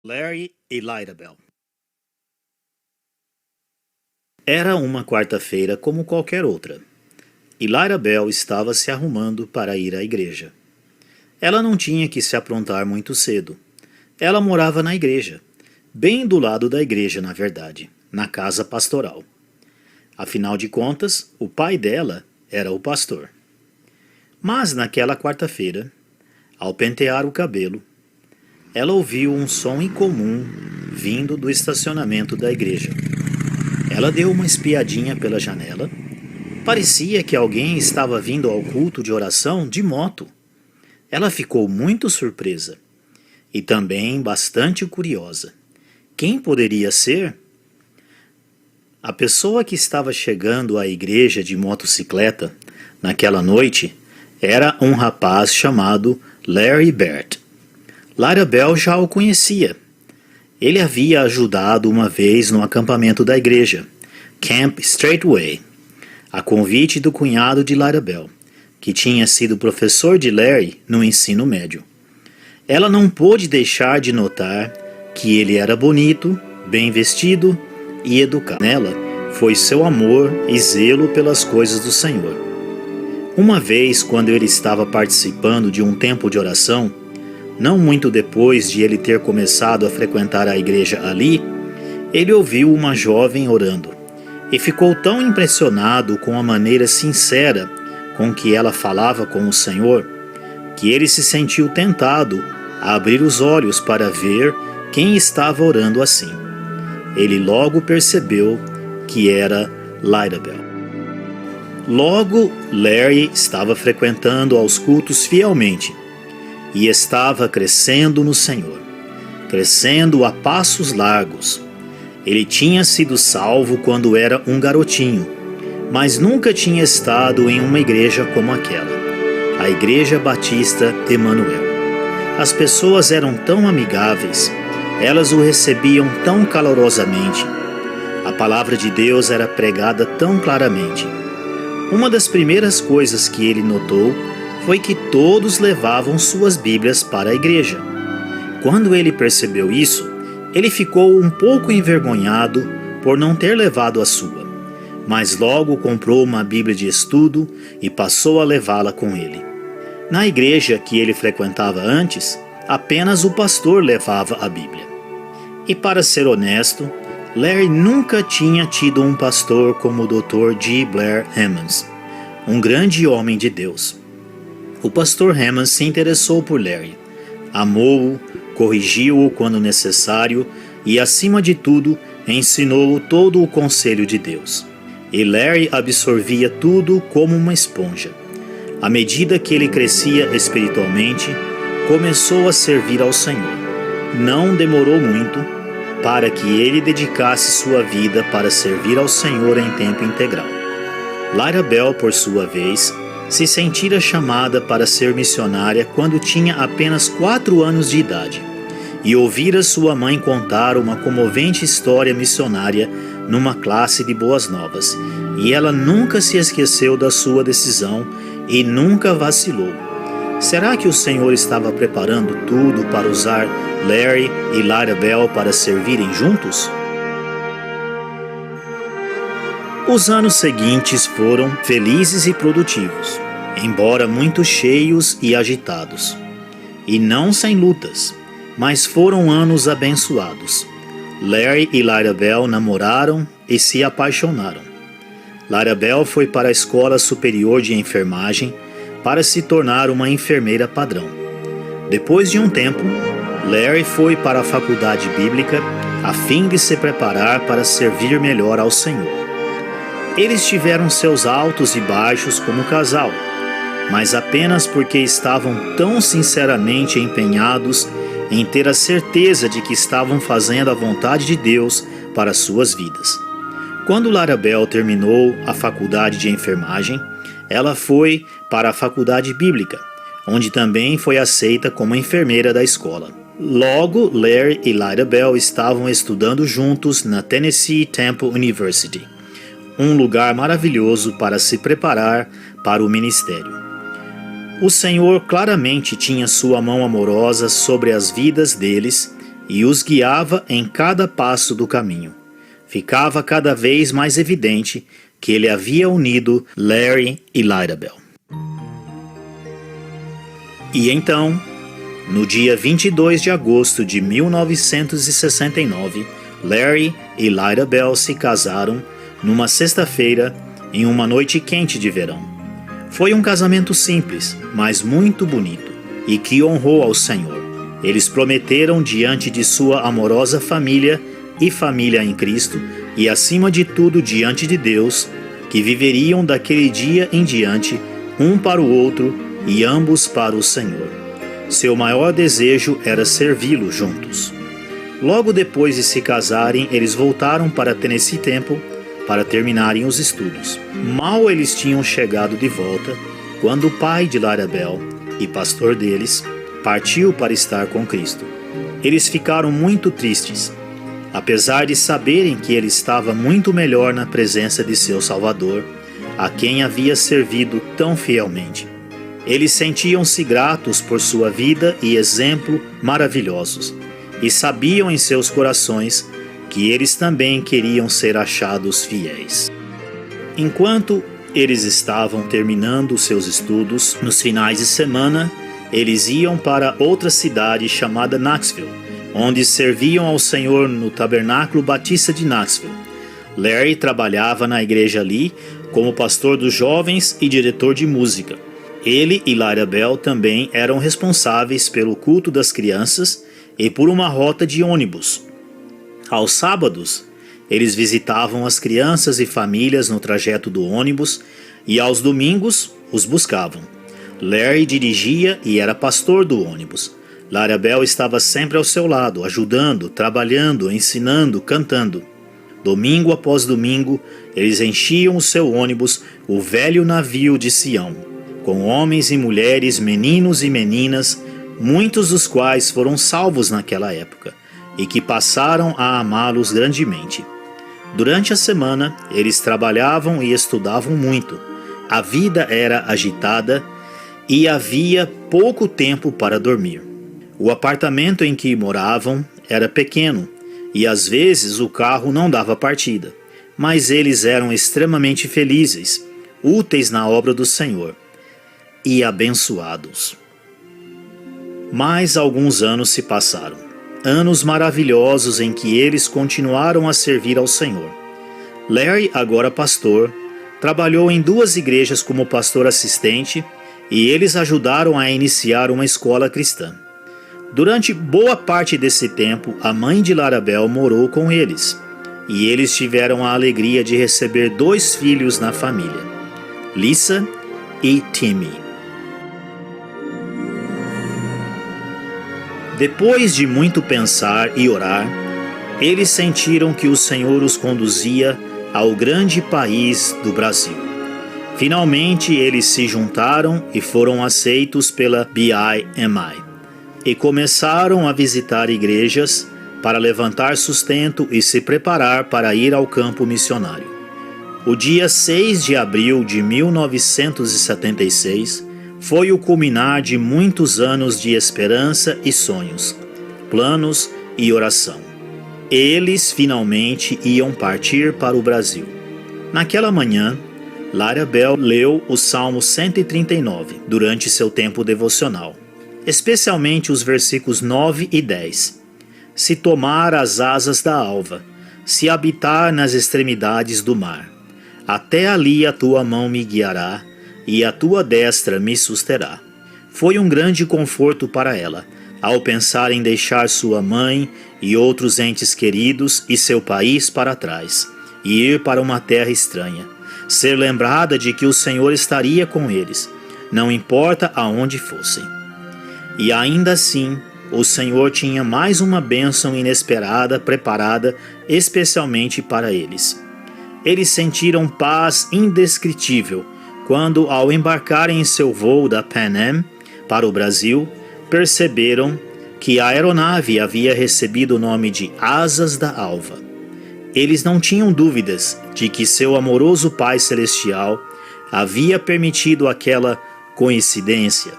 Larry e Lyra Bell. Era uma quarta-feira como qualquer outra, e Lyra Bell estava se arrumando para ir à igreja. Ela não tinha que se aprontar muito cedo. Ela morava na igreja, bem do lado da igreja, na verdade, na casa pastoral. Afinal de contas, o pai dela era o pastor. Mas naquela quarta-feira, ao pentear o cabelo, ela ouviu um som incomum vindo do estacionamento da igreja. Ela deu uma espiadinha pela janela. Parecia que alguém estava vindo ao culto de oração de moto. Ela ficou muito surpresa e também bastante curiosa. Quem poderia ser? A pessoa que estava chegando à igreja de motocicleta naquela noite era um rapaz chamado Larry Bert. Lyra Bell já o conhecia. Ele havia ajudado uma vez no acampamento da igreja, Camp Straightway, a convite do cunhado de Lyra Bell, que tinha sido professor de Larry no ensino médio. Ela não pôde deixar de notar que ele era bonito, bem vestido e educado. Nela foi seu amor e zelo pelas coisas do Senhor. Uma vez, quando ele estava participando de um tempo de oração, não muito depois de ele ter começado a frequentar a igreja ali, ele ouviu uma jovem orando e ficou tão impressionado com a maneira sincera com que ela falava com o Senhor, que ele se sentiu tentado a abrir os olhos para ver quem estava orando assim. Ele logo percebeu que era Lyra Bell. Logo, Larry estava frequentando aos cultos fielmente e estava crescendo no Senhor, crescendo a passos largos. Ele tinha sido salvo quando era um garotinho, mas nunca tinha estado em uma igreja como aquela, a Igreja Batista Emanuel. As pessoas eram tão amigáveis, elas o recebiam tão calorosamente. A palavra de Deus era pregada tão claramente. Uma das primeiras coisas que ele notou foi que todos levavam suas Bíblias para a igreja. Quando ele percebeu isso, ele ficou um pouco envergonhado por não ter levado a sua, mas logo comprou uma Bíblia de estudo e passou a levá-la com ele. Na igreja que ele frequentava antes, apenas o pastor levava a Bíblia. E para ser honesto, Larry nunca tinha tido um pastor como o Dr. G. Blair Hammonds, um grande homem de Deus. O pastor Hammonds se interessou por Larry, amou-o, corrigiu-o quando necessário e, acima de tudo, ensinou-o todo o conselho de Deus. E Larry absorvia tudo como uma esponja. À medida que ele crescia espiritualmente, começou a servir ao Senhor. Não demorou muito para que ele dedicasse sua vida para servir ao Senhor em tempo integral. Lyra Bell, por sua vez, se sentira chamada para ser missionária quando tinha apenas 4 anos de idade e ouvira sua mãe contar uma comovente história missionária numa classe de boas novas, e ela nunca se esqueceu da sua decisão e nunca vacilou. Será que o Senhor estava preparando tudo para usar Larry e Lyra Bell para servirem juntos? Os anos seguintes foram felizes e produtivos, embora muito cheios e agitados. E não sem lutas, mas foram anos abençoados. Larry e Lyra Bell namoraram e se apaixonaram. Lyra Bell foi para a Escola Superior de Enfermagem para se tornar uma enfermeira padrão. Depois de um tempo, Larry foi para a Faculdade Bíblica a fim de se preparar para servir melhor ao Senhor. Eles tiveram seus altos e baixos como casal, mas apenas porque estavam tão sinceramente empenhados em ter a certeza de que estavam fazendo a vontade de Deus para suas vidas. Quando Lyra Bell terminou a faculdade de enfermagem, ela foi para a Faculdade Bíblica, onde também foi aceita como enfermeira da escola. Logo, Larry e Lyra Bell estavam estudando juntos na Tennessee Temple University, um lugar maravilhoso para se preparar para o ministério. O Senhor claramente tinha sua mão amorosa sobre as vidas deles e os guiava em cada passo do caminho. Ficava cada vez mais evidente que ele havia unido Larry e Lyra Bell. E então, no dia 22 de agosto de 1969, Larry e Lyra Bell se casaram numa sexta-feira em uma noite quente de verão. Foi um casamento simples, mas muito bonito, e que honrou ao Senhor. Eles prometeram diante de sua amorosa família e família em Cristo, e acima de tudo diante de Deus, que viveriam daquele dia em diante, um para o outro e ambos para o Senhor. Seu maior desejo era servi-lo juntos. Logo depois de se casarem, eles voltaram para Tennessee Temple para terminarem os estudos. Mal eles tinham chegado de volta, quando o pai de Lyra Bell e pastor deles partiu para estar com Cristo. Eles ficaram muito tristes, apesar de saberem que ele estava muito melhor na presença de seu Salvador, a quem havia servido tão fielmente. Eles sentiam-se gratos por sua vida e exemplo maravilhosos, e sabiam em seus corações que eles também queriam ser achados fiéis. Enquanto eles estavam terminando seus estudos, nos finais de semana, eles iam para outra cidade chamada Knoxville, onde serviam ao Senhor no Tabernáculo Batista de Knoxville. Larry trabalhava na igreja ali como pastor dos jovens e diretor de música. Ele e Lyra Bell também eram responsáveis pelo culto das crianças e por uma rota de ônibus. Aos sábados, eles visitavam as crianças e famílias no trajeto do ônibus e aos domingos os buscavam. Larry dirigia e era pastor do ônibus. Lyra Bell estava sempre ao seu lado, ajudando, trabalhando, ensinando, cantando. Domingo após domingo, eles enchiam o seu ônibus, o velho navio de Sião, com homens e mulheres, meninos e meninas, muitos dos quais foram salvos naquela época, e que passaram a amá-los grandemente. Durante a semana, eles trabalhavam e estudavam muito. A vida era agitada e havia pouco tempo para dormir. O apartamento em que moravam era pequeno e às vezes o carro não dava partida, mas eles eram extremamente felizes, úteis na obra do Senhor e abençoados. Mais alguns anos se passaram, anos maravilhosos em que eles continuaram a servir ao Senhor. Larry, agora pastor, trabalhou em 2 igrejas como pastor assistente e eles ajudaram a iniciar uma escola cristã. Durante boa parte desse tempo, a mãe de Lyra Bell morou com eles, e eles tiveram a alegria de receber 2 filhos na família, Lisa e Timmy. Depois de muito pensar e orar, eles sentiram que o Senhor os conduzia ao grande país do Brasil. Finalmente, eles se juntaram e foram aceitos pela BIMI. E começaram a visitar igrejas para levantar sustento e se preparar para ir ao campo missionário. O dia 6 de abril de 1976 foi o culminar de muitos anos de esperança e sonhos, planos e oração. Eles finalmente iam partir para o Brasil. Naquela manhã, Lyra Bell leu o Salmo 139 durante seu tempo devocional, especialmente os versículos 9 e 10. Se tomar as asas da alva, se habitar nas extremidades do mar, até ali a tua mão me guiará, e a tua destra me susterá. Foi um grande conforto para ela, ao pensar em deixar sua mãe e outros entes queridos e seu país para trás, e ir para uma terra estranha, ser lembrada de que o Senhor estaria com eles, não importa aonde fossem. E ainda assim, o Senhor tinha mais uma bênção inesperada preparada especialmente para eles. Eles sentiram paz indescritível quando, ao embarcarem em seu voo da Pan Am para o Brasil, perceberam que a aeronave havia recebido o nome de Asas da Alva. Eles não tinham dúvidas de que seu amoroso Pai Celestial havia permitido aquela coincidência,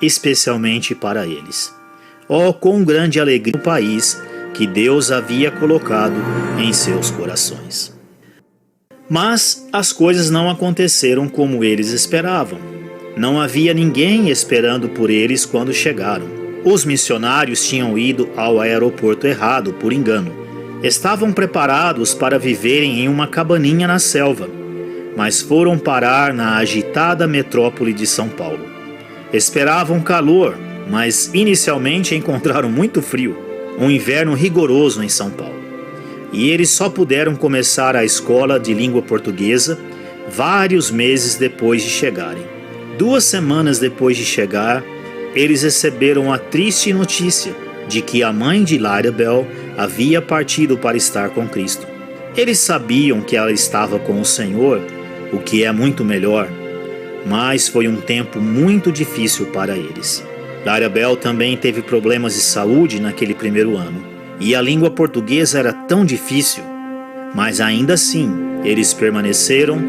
especialmente para eles. Oh, com grande alegria o país que Deus havia colocado em seus corações. Mas as coisas não aconteceram como eles esperavam. Não havia ninguém esperando por eles quando chegaram. Os missionários tinham ido ao aeroporto errado por engano. Estavam preparados para viverem em uma cabaninha na selva, mas foram parar na agitada metrópole de São Paulo. Esperavam calor, mas inicialmente encontraram muito frio, um inverno rigoroso em São Paulo. E eles só puderam começar a escola de língua portuguesa vários meses depois de chegarem. 2 semanas depois de chegar, eles receberam a triste notícia de que a mãe de Lyra Bell havia partido para estar com Cristo. Eles sabiam que ela estava com o Senhor, o que é muito melhor, mas foi um tempo muito difícil para eles. Lyra Bell também teve problemas de saúde naquele primeiro ano, e a língua portuguesa era tão difícil, mas ainda assim eles permaneceram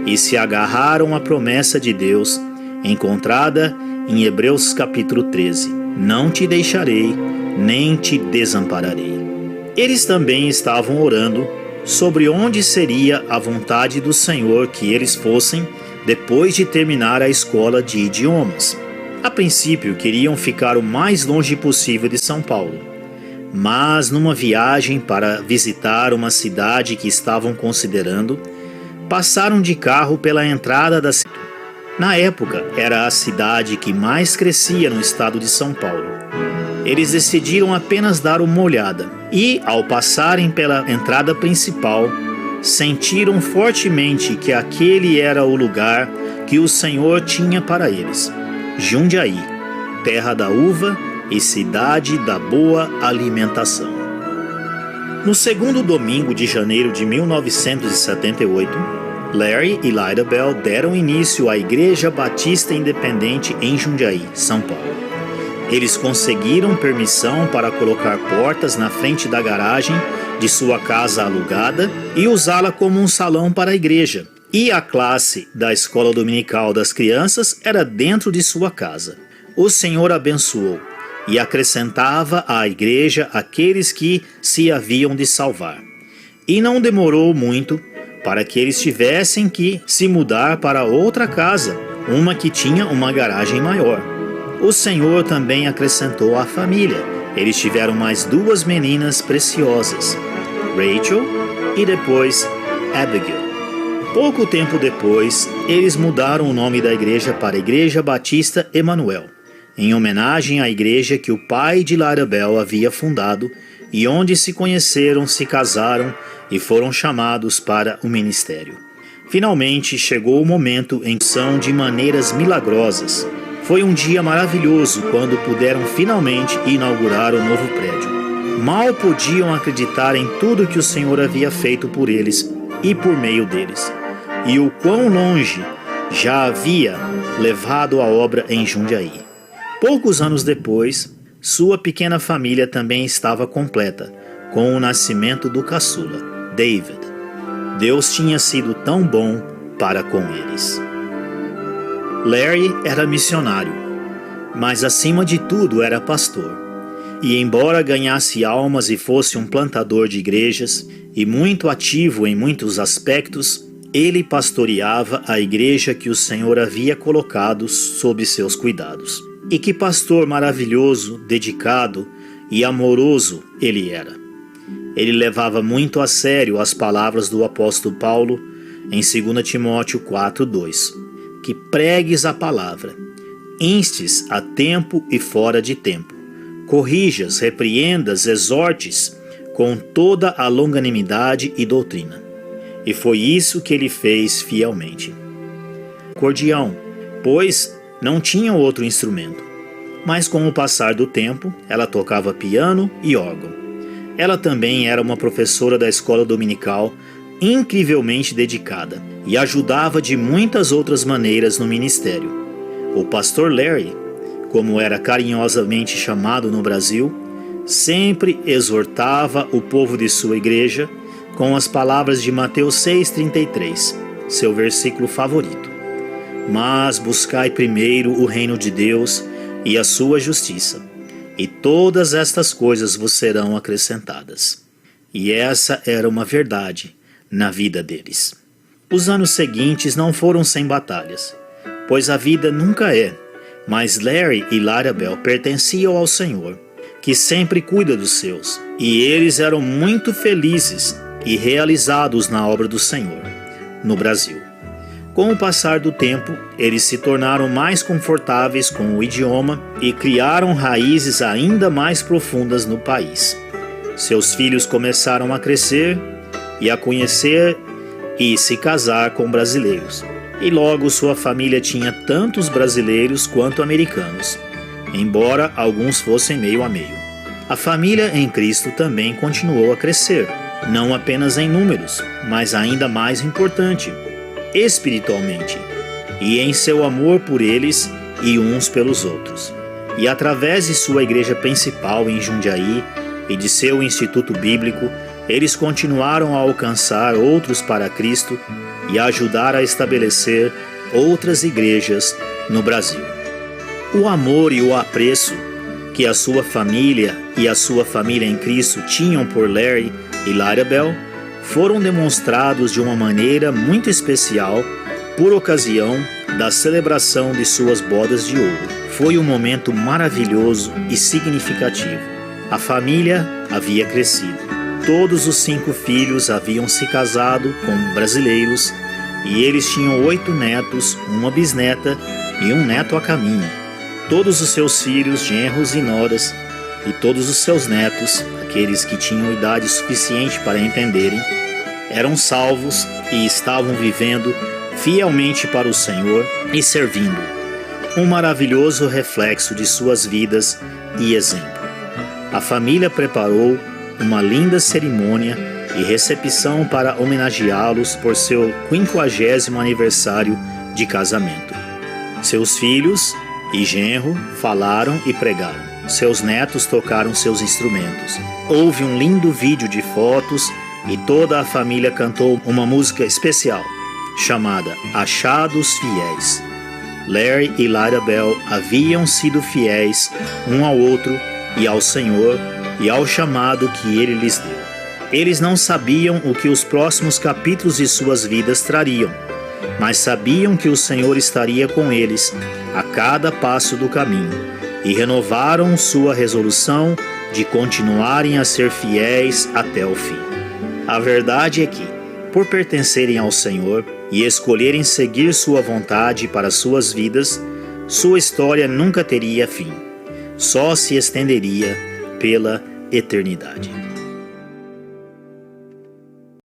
e se agarraram à promessa de Deus encontrada em Hebreus capítulo 13: Não te deixarei, nem te desampararei. Eles também estavam orando sobre onde seria a vontade do Senhor que eles fossem depois de terminar a escola de idiomas. A princípio queriam ficar o mais longe possível de São Paulo, mas numa viagem para visitar uma cidade que estavam considerando, passaram de carro pela entrada da cidade. Na época, era a cidade que mais crescia no estado de São Paulo. Eles decidiram apenas dar uma olhada e, ao passarem pela entrada principal, sentiram fortemente que aquele era o lugar que o Senhor tinha para eles: Jundiaí, terra da uva e cidade da boa alimentação. No segundo domingo de janeiro de 1978, Larry e Lyra Bell deram início à Igreja Batista Independente em Jundiaí, São Paulo. Eles conseguiram permissão para colocar portas na frente da garagem de sua casa alugada e usá-la como um salão para a igreja. E a classe da escola dominical das crianças era dentro de sua casa. O Senhor abençoou e acrescentava à igreja aqueles que se haviam de salvar. E não demorou muito para que eles tivessem que se mudar para outra casa, uma que tinha uma garagem maior. O Senhor também acrescentou à família. Eles tiveram mais 2 meninas preciosas, Rachel e depois Abigail. Pouco tempo depois, eles mudaram o nome da igreja para Igreja Batista Emanuel, em homenagem à igreja que o pai de Lyra Bell havia fundado e onde se conheceram, se casaram e foram chamados para o ministério. Finalmente chegou o momento em que são de maneiras milagrosas. Foi um dia maravilhoso quando puderam finalmente inaugurar o novo prédio. Mal podiam acreditar em tudo que o Senhor havia feito por eles e por meio deles, e o quão longe já havia levado a obra em Jundiaí. Poucos anos depois, sua pequena família também estava completa, com o nascimento do caçula, David. Deus tinha sido tão bom para com eles. Larry era missionário, mas acima de tudo era pastor. E embora ganhasse almas e fosse um plantador de igrejas, e muito ativo em muitos aspectos, ele pastoreava a igreja que o Senhor havia colocado sob seus cuidados. E que pastor maravilhoso, dedicado e amoroso ele era. Ele levava muito a sério as palavras do apóstolo Paulo em 2 Timóteo 4:2, que pregues a palavra, instes a tempo e fora de tempo, corrijas, repreendas, exortes com toda a longanimidade e doutrina. E foi isso que ele fez fielmente. Acordeão, pois não tinha outro instrumento, mas com o passar do tempo, ela tocava piano e órgão. Ela também era uma professora da escola dominical, incrivelmente dedicada, e ajudava de muitas outras maneiras no ministério. O pastor Larry, como era carinhosamente chamado no Brasil, sempre exortava o povo de sua igreja com as palavras de Mateus 6,33, seu versículo favorito. Mas buscai primeiro o reino de Deus e a sua justiça, e todas estas coisas vos serão acrescentadas. E essa era uma verdade na vida deles. Os anos seguintes não foram sem batalhas, pois a vida nunca é, mas Larry e Lyra Bell pertenciam ao Senhor, que sempre cuida dos seus, e eles eram muito felizes e realizados na obra do Senhor, no Brasil. Com o passar do tempo, eles se tornaram mais confortáveis com o idioma e criaram raízes ainda mais profundas no país. Seus filhos começaram a crescer e a conhecer e se casar com brasileiros. E logo sua família tinha tantos brasileiros quanto americanos, embora alguns fossem meio a meio. A família em Cristo também continuou a crescer, não apenas em números, mas ainda mais importante, espiritualmente, e em seu amor por eles e uns pelos outros. E através de sua igreja principal em Jundiaí e de seu instituto bíblico, eles continuaram a alcançar outros para Cristo e a ajudar a estabelecer outras igrejas no Brasil. O amor e o apreço que a sua família e a sua família em Cristo tinham por Larry e Lyra Bell foram demonstrados de uma maneira muito especial por ocasião da celebração de suas bodas de ouro. Foi um momento maravilhoso e significativo. A família havia crescido. Todos os 5 filhos haviam se casado com brasileiros e eles tinham 8 netos, uma bisneta e um neto a caminho. Todos os seus filhos, genros e noras e todos os seus netos, aqueles que tinham idade suficiente para entenderem, eram salvos e estavam vivendo fielmente para o Senhor e servindo. Um maravilhoso reflexo de suas vidas e exemplo. A família preparou uma linda cerimônia e recepção para homenageá-los por seu 50º aniversário de casamento. Seus filhos e genro falaram e pregaram. Seus netos tocaram seus instrumentos. Houve um lindo vídeo de fotos e toda a família cantou uma música especial, chamada Achados Fiéis. Larry e Lyra Bell haviam sido fiéis um ao outro e ao Senhor e ao chamado que Ele lhes deu. Eles não sabiam o que os próximos capítulos de suas vidas trariam, mas sabiam que o Senhor estaria com eles a cada passo do caminho e renovaram sua resolução de continuarem a ser fiéis até o fim. A verdade é que, por pertencerem ao Senhor e escolherem seguir sua vontade para suas vidas, sua história nunca teria fim, só se estenderia pela eternidade.